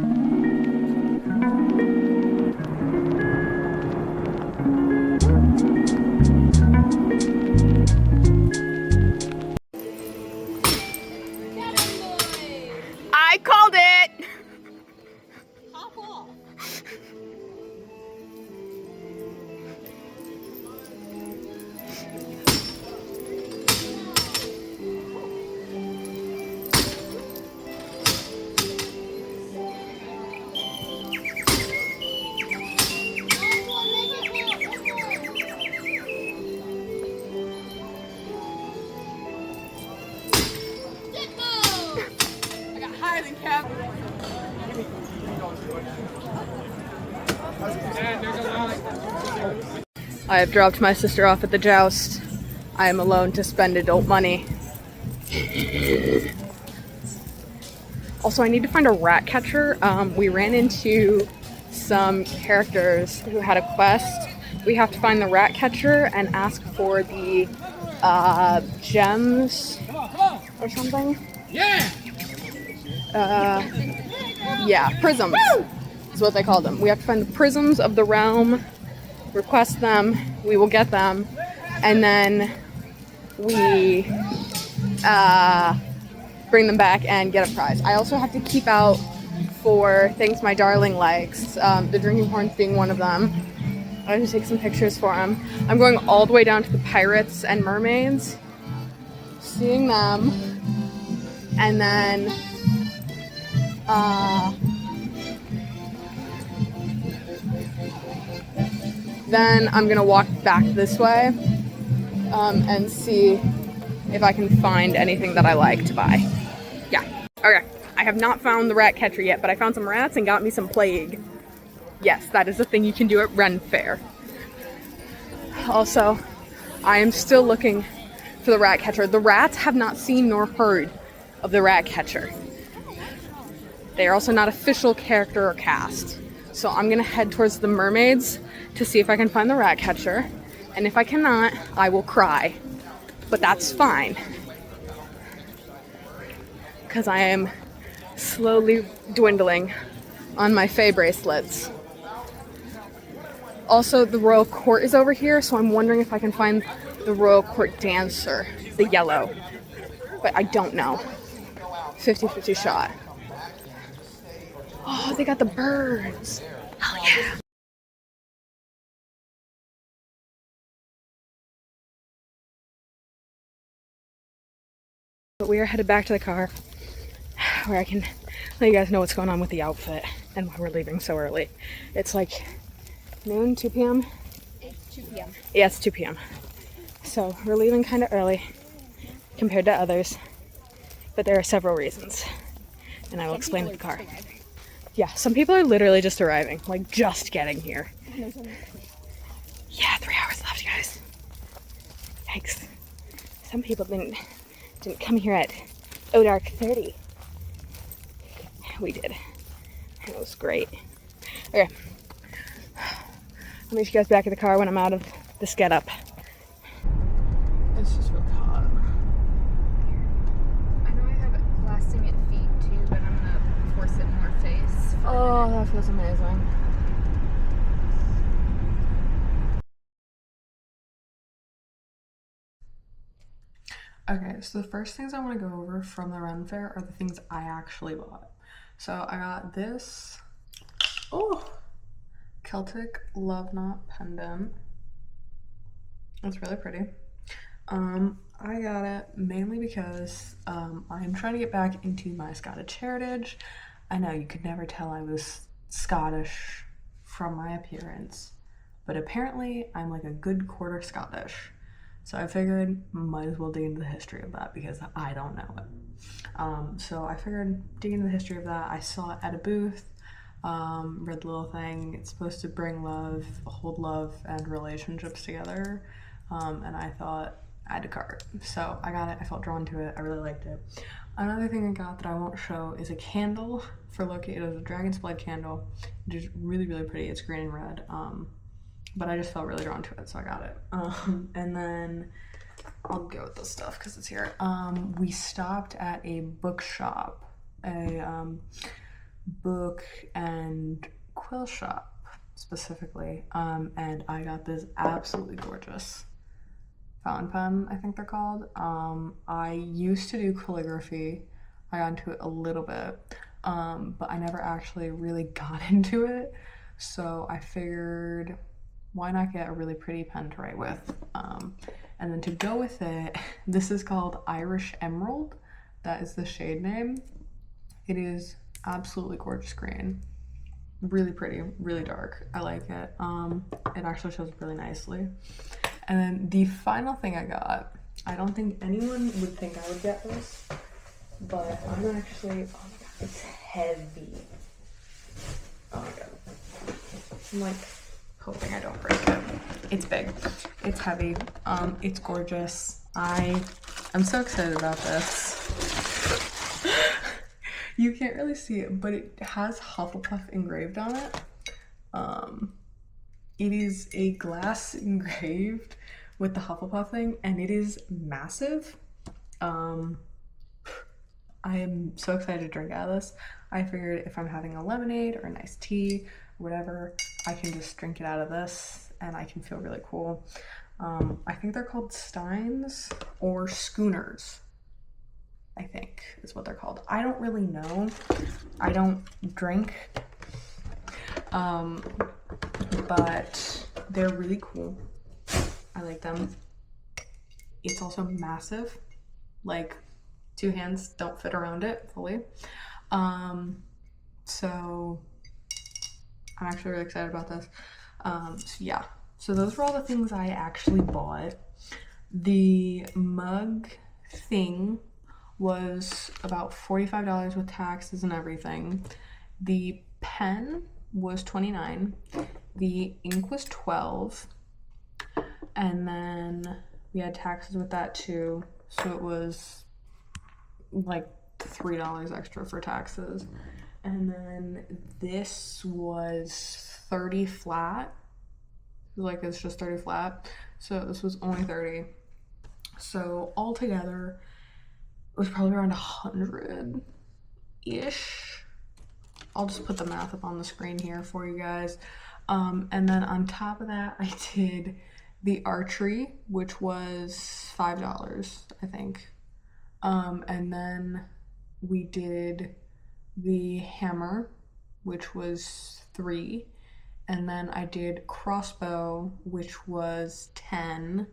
I called it! Hop off. I got higher than Kev. I have dropped my sister off at the joust. I am alone to spend adult money. Also, I need to find a rat catcher. We ran into some characters who had a quest. We have to find the rat catcher and ask for the gems or something. Yeah! Yeah, prisms is what they call them. We have to find the prisms of the realm, request them, we will get them, and then we bring them back and get a prize. I also have to keep out for things my darling likes, the drinking horns being one of them. I have to take some pictures for him. I'm going all the way down to the pirates and mermaids, seeing them, and then I'm gonna walk back this way and see if I can find anything that I like to buy. Yeah, okay. I have not found the rat catcher yet, but I found some rats and got me some plague. Yes, that is a thing you can do at Ren Fair. Also, I am still looking for the rat catcher. The rats have not seen nor heard of the rat catcher. They are also not official character or cast. So I'm gonna head towards the mermaids to see if I can find the rat catcher. And if I cannot, I will cry. But that's fine. Because I am slowly dwindling on my Fae bracelets. Also, the royal court is over here, so I'm wondering if I can find the royal court dancer, the yellow. But I don't know. 50-50 shot. Oh, they got the birds. Hell yeah. But we are headed back to the car where I can let you guys know what's going on with the outfit and why we're leaving so early. It's like noon, 2 p.m.? It's 2 p.m. Yeah, it's 2 p.m. So we're leaving kind of early compared to others, but there are several reasons, and I will explain with the car. Yeah, some people are literally just arriving, like just getting here. Yeah, 3 hours left, guys. Yikes. Some people didn't come here at dark 30. We did. It was great. Okay. I'll meet you guys back at the car when I'm out of this getup. It's just really hot. I know I have it blasting at feet too, but I'm gonna force it more face. Oh, that feels amazing. Okay, so the first things I want to go over from the Ren Fair are the things I actually bought. So I got this, Celtic love knot pendant. It's really pretty. I got it mainly because I'm trying to get back into my Scottish heritage. I know you could never tell I was Scottish from my appearance, but apparently I'm like a good quarter Scottish. So I figured might as well dig into the history of that because I don't know it. So I figured dig into the history of that. I saw it at a booth, read the little thing. It's supposed to bring love, hold love and relationships together. And I thought add to cart. So I got it, I felt drawn to it, I really liked it. Another thing I got that I won't show is a candle for Loki. It is a dragon's blood candle, which is really, really pretty. It's green and red. But I just felt really drawn to it, so I got it. And then I'll go with this stuff because it's here. We stopped at a bookshop, a book and quill shop specifically, and I got this absolutely gorgeous fountain pen, I think they're called. I used to do calligraphy. I got into it a little bit, but I never actually really got into it. So I figured, why not get a really pretty pen to write with? And then to go with it, this is called Irish Emerald. That is the shade name. It is absolutely gorgeous green. Really pretty, really dark. I like it. It actually shows really nicely. And then the final thing I got, I don't think anyone would think I would get this, but I'm actually, oh my god, it's heavy. Oh my god. I'm like hoping I don't break it. It's big, it's heavy, it's gorgeous. I'm so excited about this. You can't really see it, but it has Hufflepuff engraved on it. It is a glass engraved with the Hufflepuff thing, and it is massive. I am so excited to drink out of this. I figured if I'm having a lemonade or a nice tea or whatever, I can just drink it out of this and I can feel really cool. I think they're called Steins or Schooners, I think is what they're called. I don't really know. I don't drink. But they're really cool. I like them. It's also massive. Like 2 hands don't fit around it fully. So I'm actually really excited about this. So yeah. So those were all the things I actually bought. The mug thing was about $45 with taxes and everything. The pen was $29. The ink was $12. And then we had taxes with that too. So it was like $3 extra for taxes. And then this was 30 flat. Like it's just 30 flat. So this was only 30. So altogether it was probably around 100-ish. I'll just put the math up on the screen here for you guys. And then on top of that, I did the archery, which was $5, I think. And then we did the hammer, which was $3. And then I did crossbow, which was $10.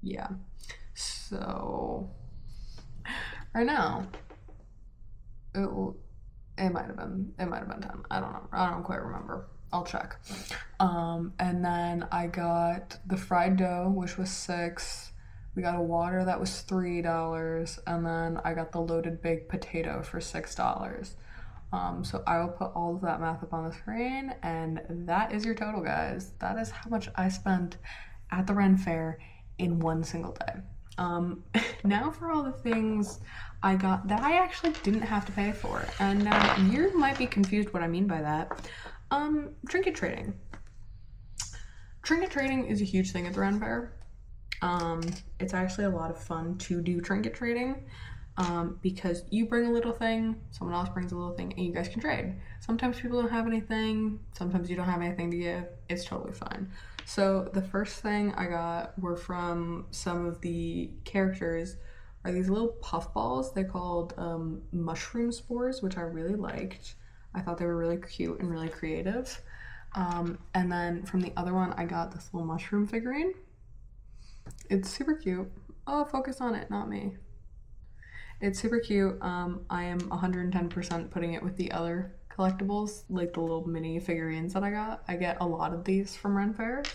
Yeah. So right now, it might have been 10. I don't know. I don't quite remember. I'll check. And then I got the fried dough, which was $6. We got a water that was $3, and then I got the loaded baked potato for $6. So I will put all of that math up on the screen, and that is your total, guys. That is how much I spent at the Ren Fair in one single day. Now for all the things I got that I actually didn't have to pay for. And now you might be confused what I mean by that. Trinket trading. Trinket trading is a huge thing at the Ren Fair. It's actually a lot of fun to do trinket trading. Because you bring a little thing, someone else brings a little thing, and you guys can trade. Sometimes people don't have anything, sometimes you don't have anything to give. It's totally fine. So the first thing I got were from some of the characters are these little puff balls. They're called mushroom spores, which I really liked. I thought they were really cute and really creative. And then from the other one, I got this little mushroom figurine. It's super cute. Oh, focus on it, not me. It's super cute. I am 110% putting it with the other collectibles, like the little mini figurines that I got. I get a lot of these from Ren Fairs.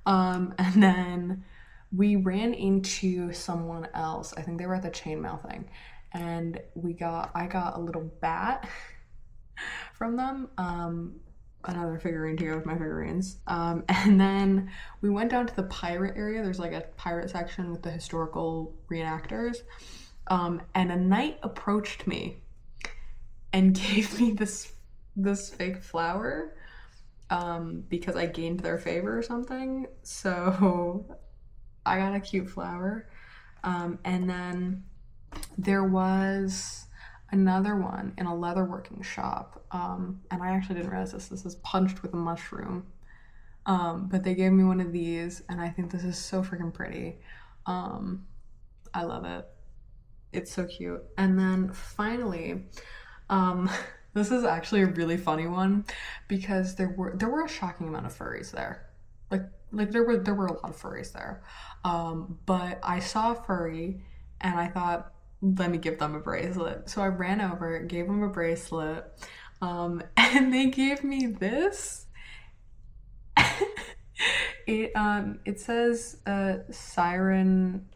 And then we ran into someone else. I think they were at the chainmail thing. And I got a little bat from them. Another figurine to go with my figurines. And then we went down to the pirate area. There's like a pirate section with the historical reenactors. And a knight approached me and gave me this fake flower because I gained their favor or something. So I got a cute flower. And then there was another one in a leatherworking shop. And I actually didn't realize this. This is punched with a mushroom. But they gave me one of these, and I think this is so freaking pretty. Um, I love it. It's so cute. And then finally, um, this is actually a really funny one because there were a shocking amount of furries there. Like there were a lot of furries there. But I saw a furry and I thought, let me give them a bracelet. So I ran over, gave them a bracelet, and they gave me this. It says siren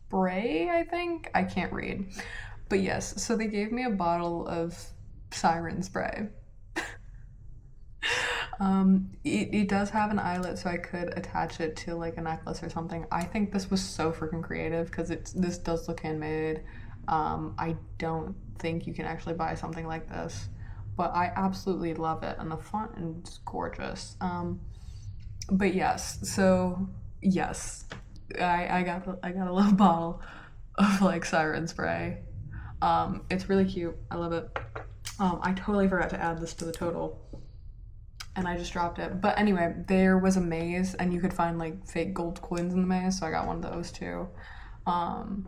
spray, I think. I can't read. But yes, so they gave me a bottle of siren spray. It does have an eyelet, so I could attach it to like a necklace or something. I think this was so freaking creative because this does look handmade. I don't think you can actually buy something like this, but I absolutely love it, and the font is gorgeous. But yes, so yes, I got a little bottle of like siren spray. It's really cute. I love it. I totally forgot to add this to the total, and I just dropped it. But anyway, there was a maze, and you could find like fake gold coins in the maze, so I got one of those too, um,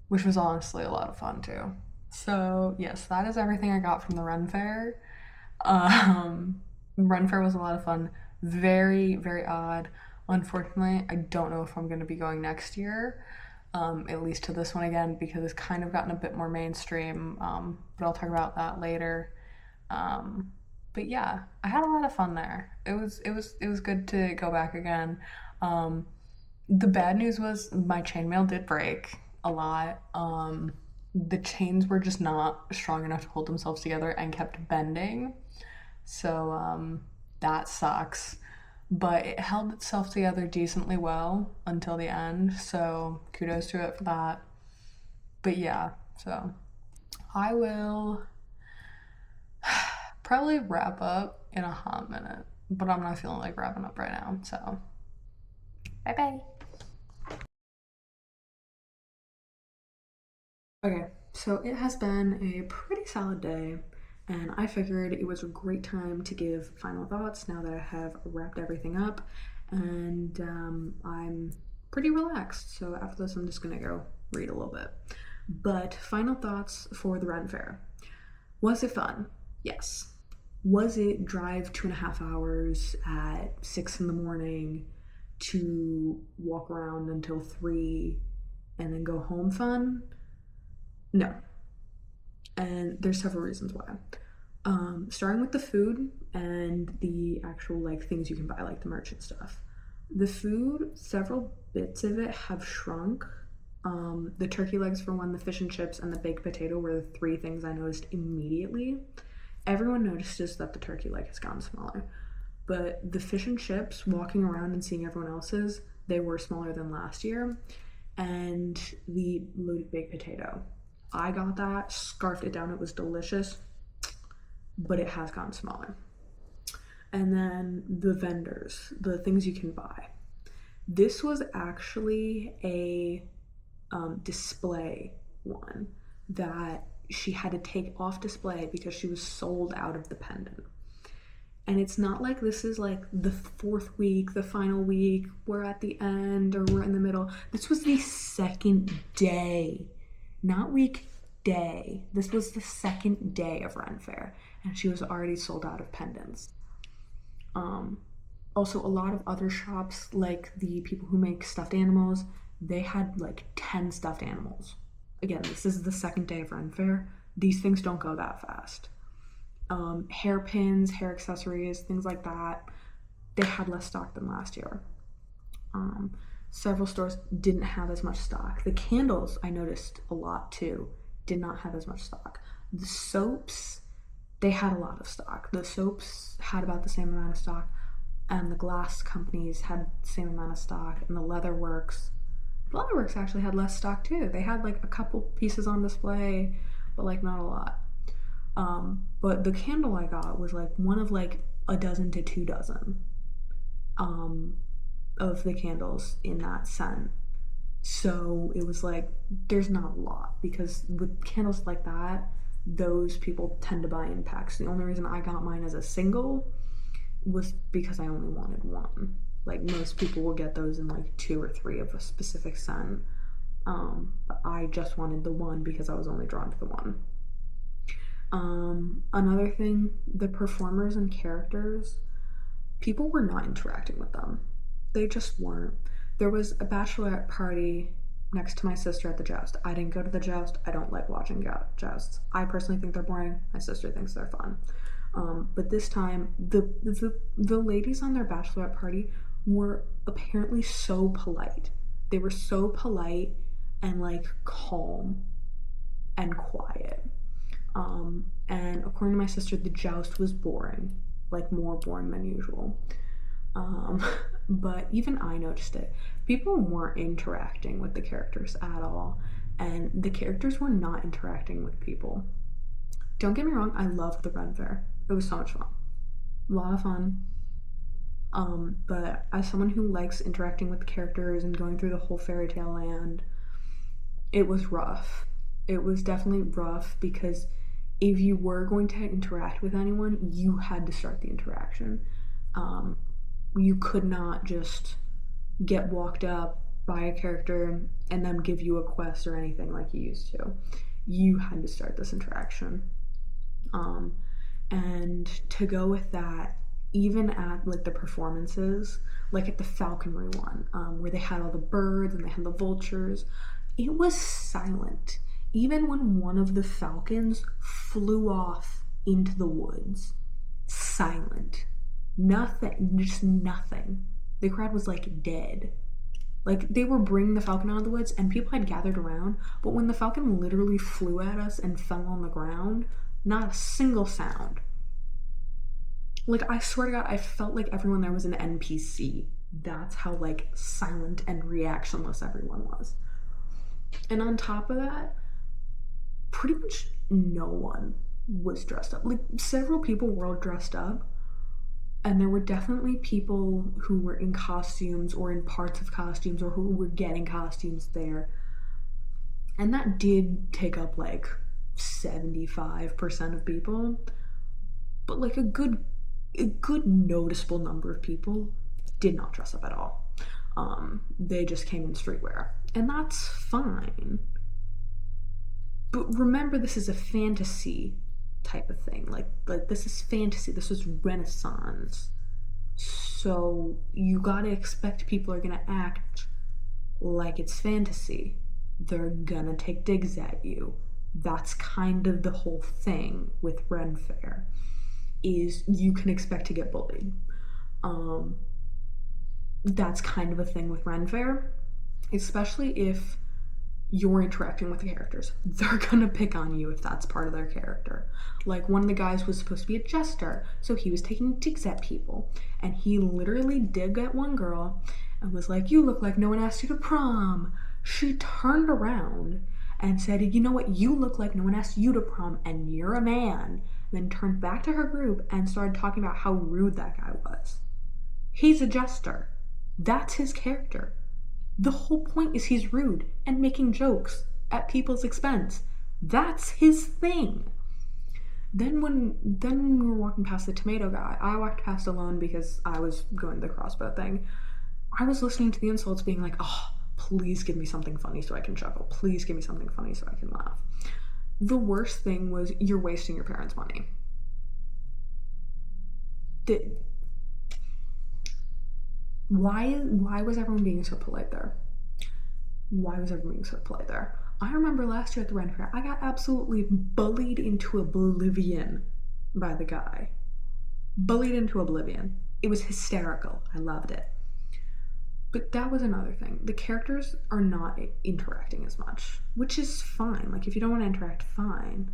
which was honestly a lot of fun too. So yes, that is everything I got from the Ren Fair. Um, Ren Fair was a lot of fun. Very, very odd. Unfortunately, I don't know if I'm going to be going next year, at least to this one again, because it's kind of gotten a bit more mainstream. But I'll talk about that later. Um, but yeah, I had a lot of fun there. It was good to go back again. Um, the bad news was my chainmail did break a lot. The chains were just not strong enough to hold themselves together and kept bending. So that sucks. But it held itself together decently well until the end. So kudos to it for that. But yeah, so I will probably wrap up in a hot minute. But I'm not feeling like wrapping up right now. So bye bye. Okay, so it has been a pretty solid day, and I figured it was a great time to give final thoughts now that I have wrapped everything up, and I'm pretty relaxed. So after this, I'm just gonna go read a little bit. But final thoughts for the Ren Fair. Was it fun? Yes. Was it drive 2.5 hours at 6 in the morning to walk around until 3 and then go home fun? No. And there's several reasons why. Starting with the food and the actual like things you can buy, like the merchant stuff. The food, several bits of it have shrunk. The turkey legs for one, the fish and chips, and the baked potato were the three things I noticed immediately. Everyone notices that the turkey leg has gotten smaller, but the fish and chips, walking around and seeing everyone else's, they were smaller than last year. And the loaded baked potato, I got that, scarfed it down, it was delicious, but it has gotten smaller. And then the vendors, the things you can buy. This was actually a display one that she had to take off display because she was sold out of the pendant. And it's not like this is like the fourth week, the final week, we're at the end or we're in the middle. This was the second day, not week, day. This was the second day of Ren Fair, and she was already sold out of pendants. Also, a lot of other shops, like the people who make stuffed animals, they had like 10 stuffed animals. Again, this is the second day of Ren Fair. These things don't go that fast. Hairpins, hair accessories, things like that, they had less stock than last year. Several stores didn't have as much stock. The candles, I noticed a lot too, did not have as much stock. The soaps, they had a lot of stock. The soaps had about the same amount of stock, and the glass companies had the same amount of stock, and the Leatherworks actually had less stock too. They had like a couple pieces on display, but like not a lot. But the candle I got was like one of like a dozen to 2 dozen of the candles in that scent. So it was like, there's not a lot, because with candles like that, those people tend to buy in packs. The only reason I got mine as a single was because I only wanted one. Like, most people will get those in like 2 or 3 of a specific scent. But I just wanted the one because I was only drawn to the one. Another thing, the performers and characters, people were not interacting with them. They just weren't. There was a bachelorette party next to my sister at the joust. I didn't go to the joust. I don't like watching jousts. I personally think they're boring. My sister thinks they're fun. But this time, the ladies on their bachelorette party were apparently so polite. They were so polite and like calm and quiet. And according to my sister, the joust was boring, like more boring than usual. Um, but even I noticed it. People weren't interacting with the characters at all, and the characters were not interacting with people. Don't get me wrong, I loved the Ren Fair. It was so much fun. A lot of fun. But as someone who likes interacting with the characters and going through the whole fairy tale land, it was rough. It was definitely rough because if you were going to interact with anyone, you had to start the interaction. You could not just get walked up by a character and then give you a quest or anything like you used to. You had to start this interaction. And to go with that, even at like the performances, like at the falconry one, where they had all the birds and they had the vultures, it was silent. Even when one of the falcons flew off into the woods, silent. Nothing, just nothing. The crowd was like dead. Like, they were bringing the falcon out of the woods and people had gathered around, but when the falcon literally flew at us and fell on the ground, not a single sound. Like, I swear to God, I felt like everyone there was an NPC. That's how like silent and reactionless everyone was. And on top of that, pretty much no one was dressed up. Like, several people were dressed up, and there were definitely people who were in costumes or in parts of costumes or who were getting costumes there. And that did take up like 75% of people. But like a good noticeable number of people did not dress up at all. They just came in streetwear. And that's fine. But remember, this is a fantasy type of thing. Like this is fantasy. This is Renaissance. So you gotta expect people are gonna act like it's fantasy. They're gonna take digs at you. That's kind of the whole thing with Ren Fair, is you can expect to get bullied. That's kind of a thing with Ren Fair, especially if you're interacting with the characters. They're gonna pick on you if that's part of their character. Like, one of the guys was supposed to be a jester, so he was taking digs at people, and he literally digged at one girl and was like, "You look like no one asked you to prom." She turned around and said, "You know what, you look like no one asked you to prom, and you're a man." Then turned back to her group and started talking about how rude that guy was. He's a jester. That's his character. The whole point is he's rude and making jokes at people's expense. That's his thing. Then when we were walking past the tomato guy, I walked past alone because I was going to the crossbow thing. I was listening to the insults being like, "Oh, please give me something funny so I can chuckle. Please give me something funny so I can laugh." The worst thing was, you're wasting your parents' money. Why was everyone being so polite there? Why was everyone being so polite there? I remember last year at the Ren Fair, I got absolutely bullied into oblivion by the guy. Bullied into oblivion. It was hysterical. I loved it. But that was another thing. The characters are not interacting as much, which is fine. Like, if you don't want to interact, fine.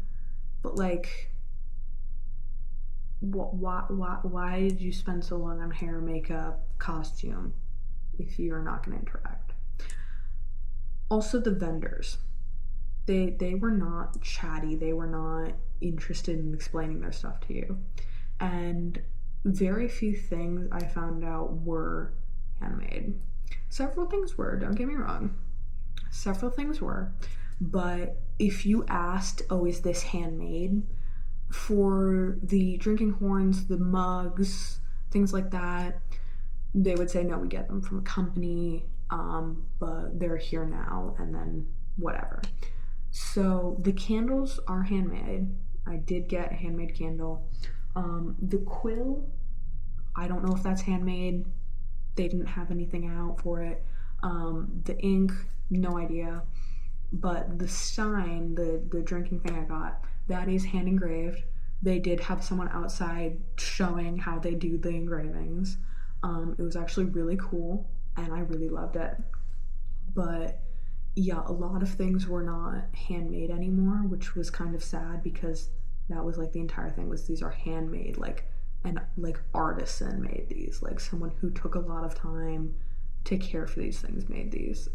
But like, why did you spend so long on hair, makeup, costume if you're not going to interact? Also, the vendors. They were not chatty. They were not interested in explaining their stuff to you. And very few things I found out were handmade. Several things were, don't get me wrong. Several things were. But if you asked, oh, is this handmade? For the drinking horns, the mugs, things like that, they would say, no, we get them from a company, but they're here now, and then whatever. So the candles are handmade. I did get a handmade candle. The quill, I don't know if that's handmade. They didn't have anything out for it. The ink, no idea. But the sign, the drinking thing I got, that is hand engraved. They did have someone outside showing how they do the engravings. It was actually really cool, and I really loved it. But yeah, a lot of things were not handmade anymore, which was kind of sad because that was like the entire thing was these are handmade, like, and like artisan made these, like someone who took a lot of time to care for these things made these.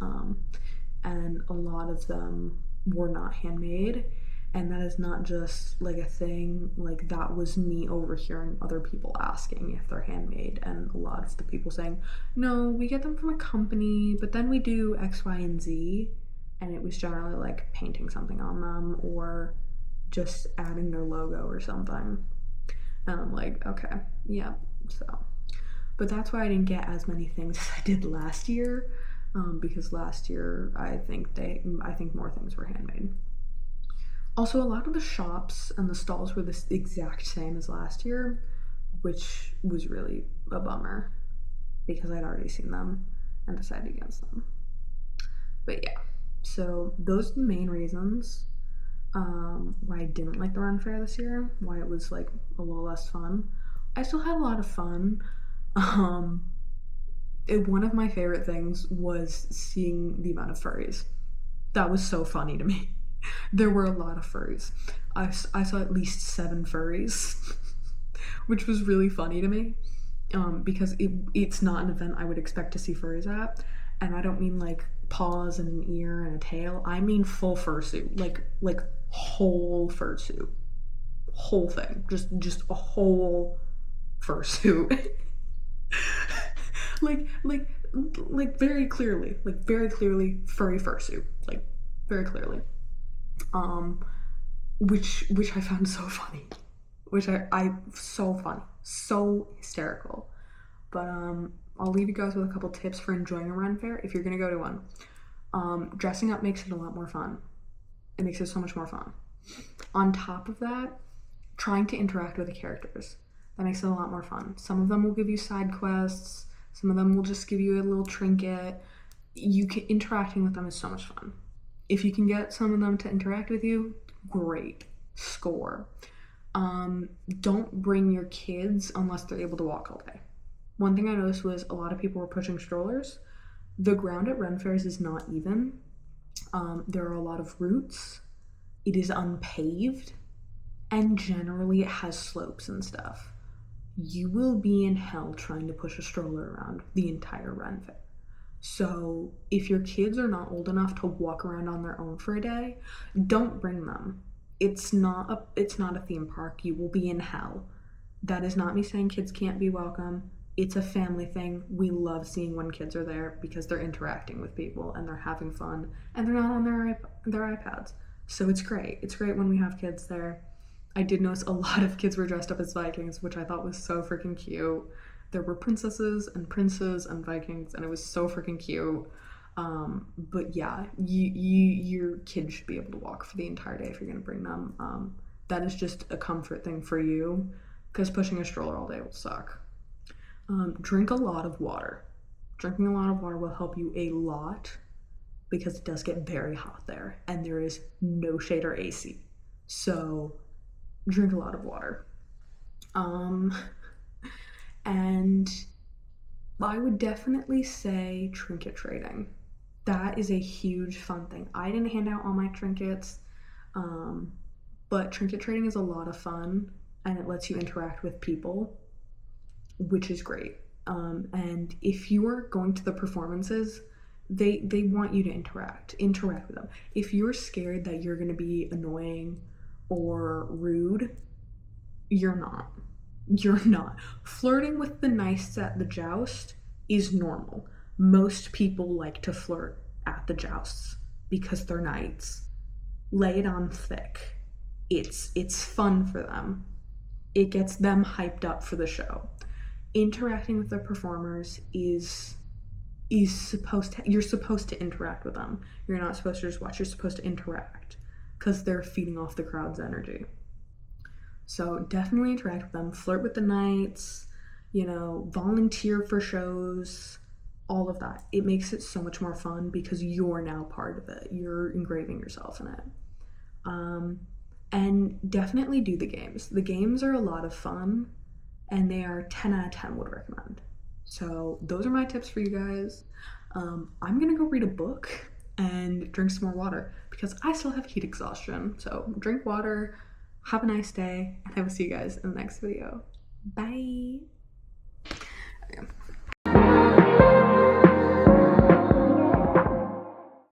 And a lot of them were not handmade, and that is not just like a thing, like that was me overhearing other people asking if they're handmade, and a lot of the people saying, no, we get them from a company, but then we do X, Y, and Z, and it was generally like painting something on them or just adding their logo or something. And I'm like, okay, yeah, so. But that's why I didn't get as many things as I did last year, because last year I think more things were handmade. Also, a lot of the shops and the stalls were the exact same as last year, which was really a bummer because I'd already seen them and decided against them. But yeah, so those are the main reasons why I didn't like the Run Fair this year, why it was like a little less fun. I still had a lot of fun. One of my favorite things was seeing the amount of furries. That was so funny to me. There were a lot of furries. I saw at least 7 furries, which was really funny to me, because it's not an event I would expect to see furries at. And I don't mean like paws and an ear and a tail. I mean full fursuit, like whole fursuit, whole thing, just a whole fursuit. like very clearly furry fursuit, like very clearly. Which I found so funny, which I so funny, so hysterical. But I'll leave you guys with a couple tips for enjoying a Run Fair if you're gonna go to one. Dressing up makes it a lot more fun. It makes it so much more fun. On top of that, trying to interact with the characters. That makes it a lot more fun. Some of them will give you side quests. Some of them will just give you a little trinket. Interacting with them is so much fun. If you can get some of them to interact with you, great. Score. Don't bring your kids unless they're able to walk all day. One thing I noticed was a lot of people were pushing strollers. The ground at Ren Fairs is not even. There are a lot of routes. It is unpaved. And generally it has slopes and stuff. You will be in hell trying to push a stroller around the entire Ren Fair. So if your kids are not old enough to walk around on their own for a day, don't bring them. It's not a theme park. You will be in hell. That is not me saying kids can't be welcome. It's a family thing. We love seeing when kids are there because they're interacting with people and they're having fun and they're not on their iPads. So it's great. It's great when we have kids there. I did notice a lot of kids were dressed up as Vikings, which I thought was so freaking cute. There were princesses and princes and Vikings, and it was so freaking cute. But yeah, your kids should be able to walk for the entire day if you're going to bring them. That is just a comfort thing for you, because pushing a stroller all day will suck. Drink a lot of water. Drinking a lot of water will help you a lot, because it does get very hot there, and there is no shade or AC. So drink a lot of water. And I would definitely say trinket trading. That is a huge fun thing. I didn't hand out all my trinkets, but trinket trading is a lot of fun, and it lets you interact with people, which is great. And if you are going to the performances, they want you to interact with them. If you're scared that you're going to be annoying or rude, you're not. Flirting with the nice at the joust is normal. Most people like to flirt at the jousts. because they're knights. Lay it on thick. It's fun for them. It gets them hyped up for the show. Interacting with the performers is supposed to, you're supposed to interact with them. You're not supposed to just watch, you're supposed to interact because they're feeding off the crowd's energy. So definitely interact with them, flirt with the knights, volunteer for shows, all of that. It makes it so much more fun because you're now part of it. You're engraving yourself in it. And definitely do the games. The games are a lot of fun, and they are 10 out of 10 would recommend. So those are my tips for you guys. I'm gonna go read a book and drink some more water because I still have heat exhaustion. So drink water, have a nice day, and I will see you guys in the next video. Bye. Okay.